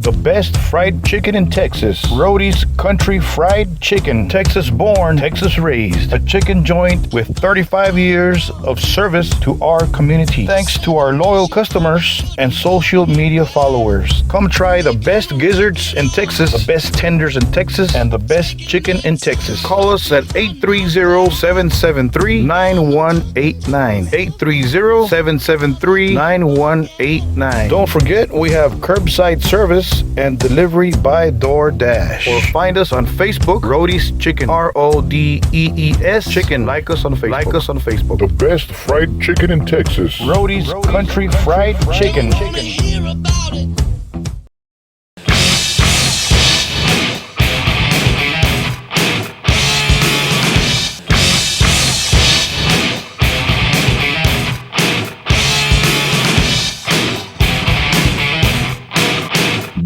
The best fried chicken in Texas. Rody's Country Fried Chicken. Texas born, Texas raised. A chicken joint with 35 years of service to our community. Thanks to our loyal customers and social media followers. Come try the best gizzards in Texas, the best tenders in Texas, and the best chicken in Texas. Call us at 830-773-9189. 830-773-9189. Don't forget, we have curbside service and delivery by DoorDash. Or find us on Facebook, Rody's Chicken. RODEES Chicken. Like us on Facebook. The best fried chicken in Texas. Rody's Country Fried Chicken.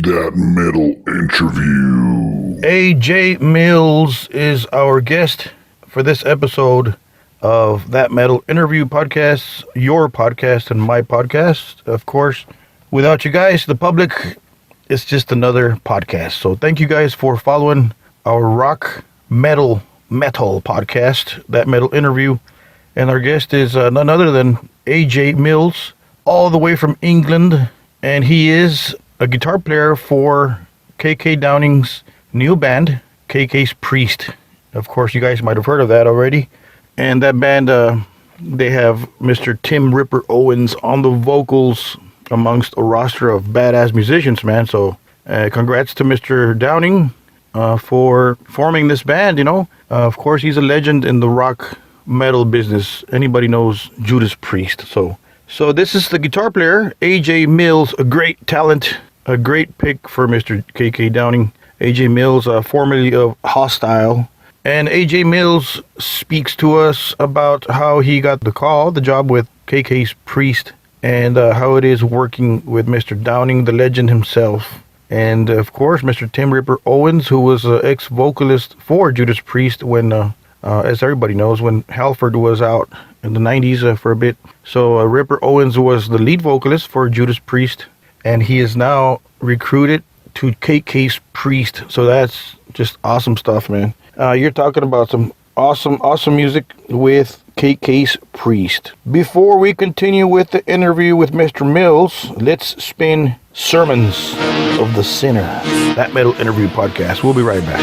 That Metal Interview. AJ Mills is our guest for this episode of That Metal Interview podcast, your podcast and my podcast. Of course, without you guys, the public, it's just another podcast. So thank you guys for following our rock metal podcast, That Metal Interview. And our guest is none other than AJ Mills, all the way from England. And he is a guitar player for K.K. Downing's new band, K.K S PRIEST. Of course, you guys might have heard of that already. And that band, they have Mr. Tim Ripper Owens on the vocals amongst a roster of badass musicians, man. So congrats to Mr. Downing for forming this band, you know. Of course, he's a legend in the rock metal business. Anybody knows Judas Priest. So this is the guitar player, AJ Mills, a great talent, a great pick for Mr. K.K. Downing. AJ Mills, formerly of Hostile. And AJ Mills speaks to us about how he got the job with K.K. S PRIEST, and how it is working with Mr. Downing, the legend himself. And of course, Mr. Tim Ripper Owens, who was an ex-vocalist for Judas Priest when, as everybody knows, when Halford was out in the 90s for a bit. So Ripper Owens was the lead vocalist for Judas Priest, and he is now recruited to K.K. S PRIEST. So that's just awesome stuff, man. You're talking about some awesome music with K.K. S PRIEST. Before we continue with the interview with Mr. Mills, let's spin Sermons of the Sinner. That Metal Interview podcast. We'll be right back.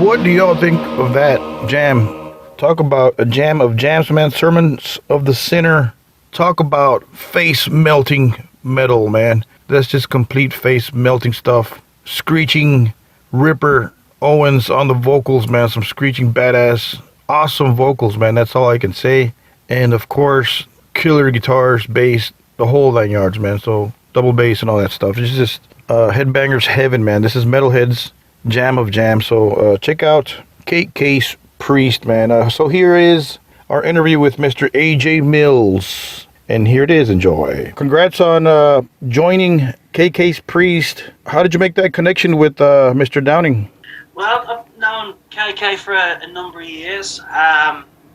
what do y'all think of that jam? Talk about a jam of jams, man. Sermons of the Sinner. Talk about face melting metal, man. That's just complete face melting stuff. Screeching Ripper Owens on the vocals, man. Some screeching badass, awesome vocals, man. That's all I can say. And of course, killer guitars, bass, the whole 9 yards, man. So double bass and all that stuff. It's just headbangers heaven, man. This is Metalhead's jam of jams. So check out K.K S PRIEST, man. So here is our interview with Mr. A.J. Mills. And here it is. Enjoy. Congrats on joining K.K S PRIEST. How did you make that connection with Mr. Downing? Well, I've known KK for a number of years.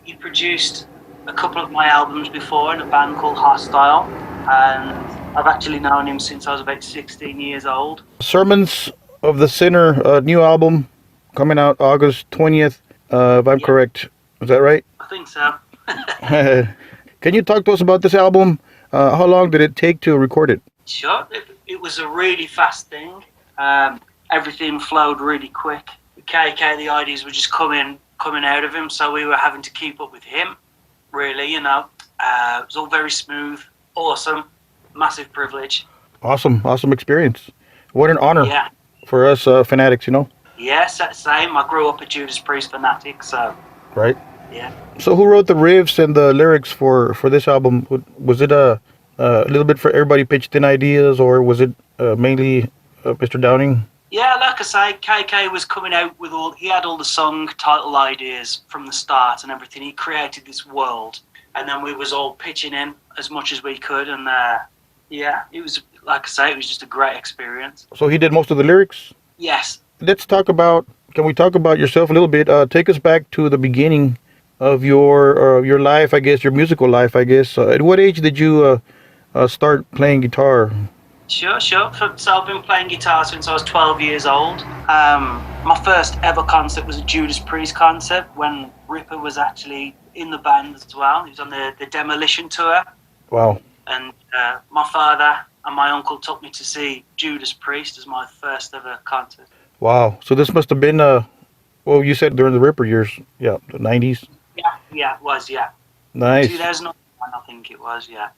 He produced a couple of my albums before in a band called Hostile. And I've actually known him since I was about 16 years old. Sermons of the Sinner, new album coming out August 20th. If I'm correct. Is that right? I think so. Can you talk to us about this album? How long did it take to record it? Sure. It was a really fast thing. Everything flowed really quick. With KK, the ideas were just coming out of him, so we were having to keep up with him, really, you know. It was all very smooth, awesome, massive privilege. Awesome experience. What an honor for us fanatics, you know? Yes, same. I grew up a Judas Priest fanatic, so... Right. Yeah. So who wrote the riffs and the lyrics for this album? Was it a little bit for everybody pitched in ideas, or was it mainly Mr. Downing? Yeah, like I say, KK was coming out with he had all the song title ideas from the start and everything. He created this world, and then we was all pitching in as much as we could, and it was, like I say, it was just a great experience. So he did most of the lyrics? Yes. Can we talk about yourself a little bit? Take us back to the beginning of your life, I guess, your musical life, I guess. At what age did you start playing guitar? Sure. So I've been playing guitar since I was 12 years old. My first ever concert was a Judas Priest concert when Ripper was actually in the band as well. He was on the Demolition tour. Wow. And my father and my uncle took me to see Judas Priest as my first ever concert. Wow. So this must have been, well, you said during the Ripper years, the 90s? Yeah, it was, yeah. Nice. 2001, I think it was, yeah.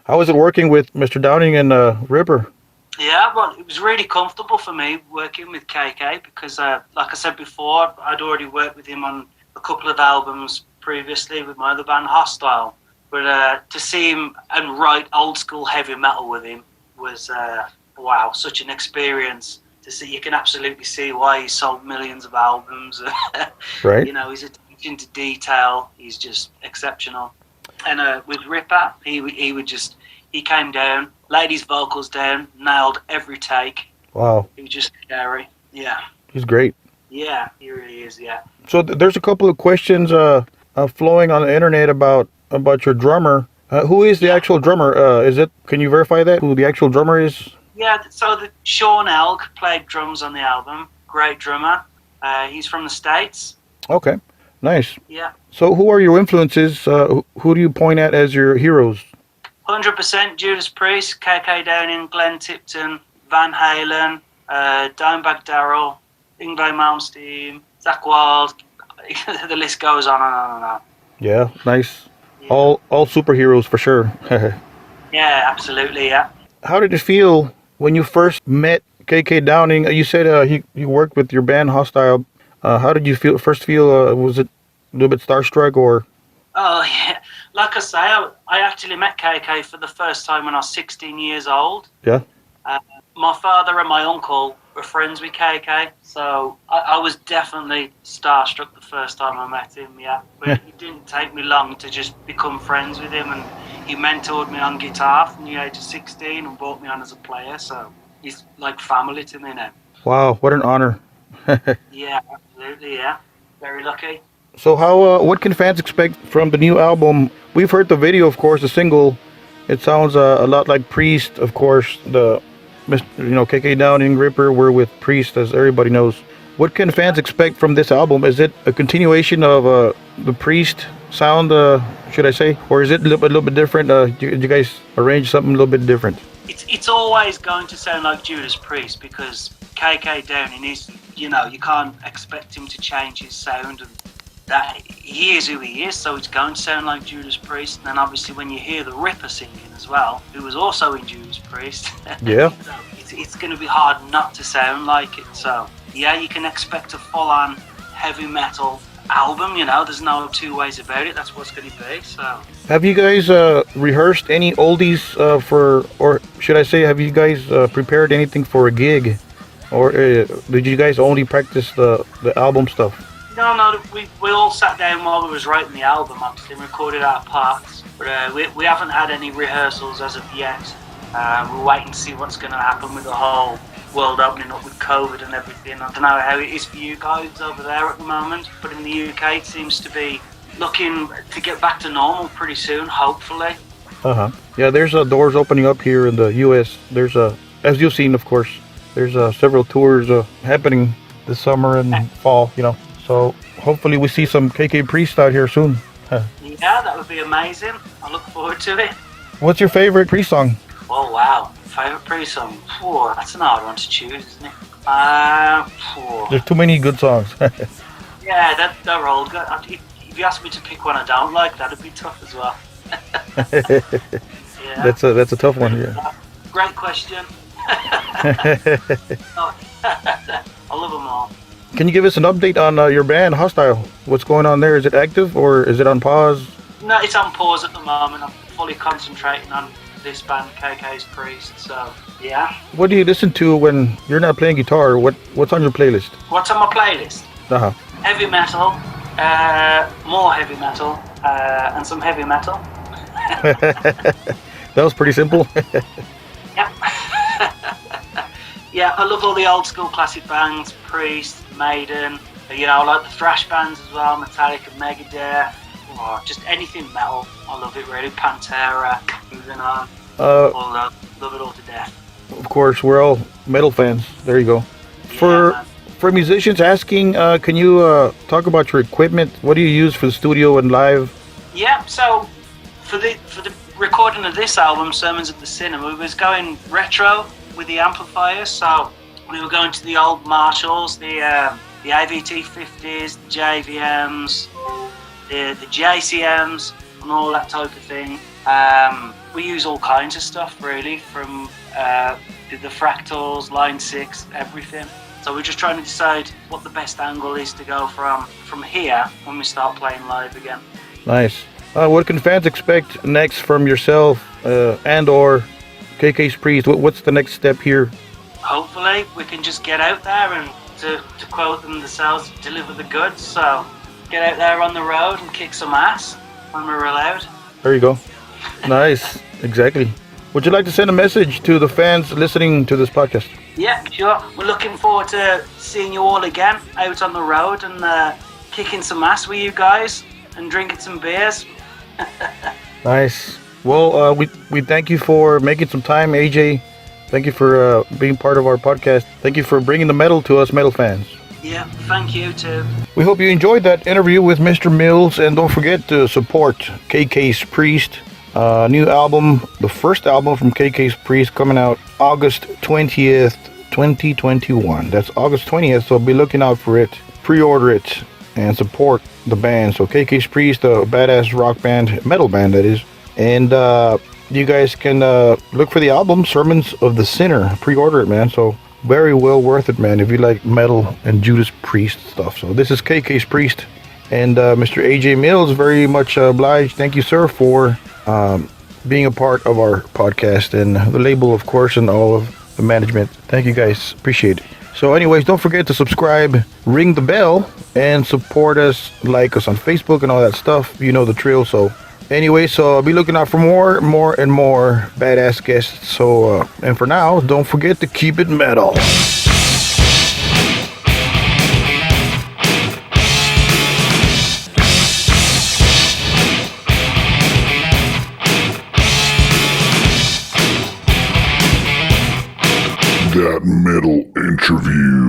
How was it working with Mr. Downing and Ripper? Yeah, well, it was really comfortable for me working with KK because, like I said before, I'd already worked with him on a couple of albums previously with my other band, Hostile. But to see him and write old school heavy metal with him was, wow, such an experience. To see, you can absolutely see why he sold millions of albums. Right. You know, his attention to detail, he's just exceptional. And with Ripper, he came down, laid his vocals down, nailed every take. Wow. He was just scary. Yeah. He's great. Yeah, he really is, yeah. So there's a couple of questions flowing on the internet about your drummer. Who is the actual drummer? Can you verify that, who the actual drummer is? Yeah, so Sean Elg played drums on the album. Great drummer. He's from the States. Okay, nice. Yeah. So who are your influences? Who do you point at as your heroes? 100% Judas Priest, KK Downing, Glenn Tipton, Van Halen, Dimebag Darrell, Yngwie Malmsteen, Zakk Wylde. The list goes on and on and on. Yeah, nice. Yeah. All superheroes for sure. Yeah, absolutely, yeah. How did it feel when you first met K.K. Downing? You said he worked with your band Hostile. How did you first feel? Was it a little bit starstruck or? Oh, yeah. Like I say, I actually met KK for the first time when I was 16 years old. Yeah. My father and my uncle were friends with KK, so I was definitely starstruck the first time I met him, yeah. But it didn't take me long to just become friends with him, and he mentored me on guitar from the age of 16 and brought me on as a player, so he's like family to me now. Wow, what an honor. Yeah, absolutely, yeah. Very lucky. So what can fans expect from the new album? We've heard the video, of course, the single. It sounds a lot like Priest, of course. K.K. Downing, Ripper were with Priest, as everybody knows. What can fans expect from this album? Is it a continuation of the Priest sound, should I say? Or is it a little bit different? You guys arrange something a little bit different? It's always going to sound like Judas Priest because KK Downing is you can't expect him to change his sound, and that he is who he is, so it's going to sound like Judas Priest. And then obviously when you hear the Ripper singing as well, who was also in Judas Priest, Yeah. so it's going to be hard not to sound like it. So yeah, you can expect a full-on heavy metal album. There's no two ways about it. That's what's going to be. So Have you guys rehearsed any oldies or should I say, have you guys prepared anything for a gig, or did you guys only practice the album stuff? no, we all sat down while we was writing the album, obviously, and recorded our parts. But we haven't had any rehearsals as of yet. We're waiting to see what's going to happen with the whole world opening up with COVID and everything. I don't know how it is for you guys over there at the moment, but in the UK it seems to be looking to get back to normal pretty soon, hopefully. Yeah, there's doors opening up here in the US. There's as you've seen, of course, there's several tours happening this summer and fall. So hopefully we see some K.K. Priest out here soon. Yeah, that would be amazing. I look forward to it. What's your favorite Priest song? Oh wow, favourite Priest song? Phew, that's an hard one to choose, isn't it? There's too many good songs. Yeah, they're all good. If you ask me to pick one I don't like, that'd be tough as well. Yeah. That's a tough one. Yeah. Great question. I love them all. Can you give us an update on your band, Hostile? What's going on there? Is it active or is it on pause? No, it's on pause at the moment. I'm fully concentrating on this band, K.K S Priest. So yeah. What do you listen to when you're not playing guitar? What's on your playlist? What's on my playlist? Heavy metal, more heavy metal, and some heavy metal. That was pretty simple. Yep. Yeah, I love all the old school classic bands, Priest, Maiden, I like the thrash bands as well, Metallica, Megadeth, just anything metal. I love it really. Pantera, moving on. Love it all to death. Of course, we're all metal fans. There you go. For musicians asking, can you talk about your equipment? What do you use for the studio and live? Yeah, so for the recording of this album, Sermons at the Cinema, we was going retro with the amplifiers. So we were going to the old Marshalls, the AVT 50s, the JVMs, the JCMs, and all that type of thing. We use all kinds of stuff really, from the fractals, line 6, everything. So we're just trying to decide what the best angle is to go from here when we start playing live again. Nice. What can fans expect next from yourself and or K.K. Priest? What's the next step here? Hopefully we can just get out there and, to quote them themselves, deliver the goods. So get out there on the road and kick some ass when we're allowed. There you go. Nice. Exactly. Would you like to send a message to the fans listening to this podcast? Yeah, sure. We're looking forward to seeing you all again out on the road and kicking some ass with you guys and drinking some beers. Nice. Well, we thank you for making some time, AJ. Thank you for being part of our podcast. Thank you for bringing the metal to us metal fans. Yeah, thank you too. We hope you enjoyed that interview with Mr. Mills, and don't forget to support K.K. Priest. New album, the first album from K.K. Priest, coming out August 20th, 2021. That's August 20th, so be looking out for it. Pre-order it and support the band. So K.K. Priest, a badass rock band, metal band that is. And you guys can look for the album, Sermons of the Sinner. Pre-order it, man. So very well worth it, man, if you like metal and Judas Priest stuff. So this is K.K. Priest and Mr. AJ Mills. Very much obliged. Thank you, sir, for being a part of our podcast and the label, of course, and all of the management. Thank you, guys. Appreciate it. So anyways, don't forget to subscribe, ring the bell, and support us, like us on Facebook and all that stuff. You know the drill. So anyway, so I'll be looking out for more and more badass guests. So, and for now, don't forget to keep it metal. That Metal Interview.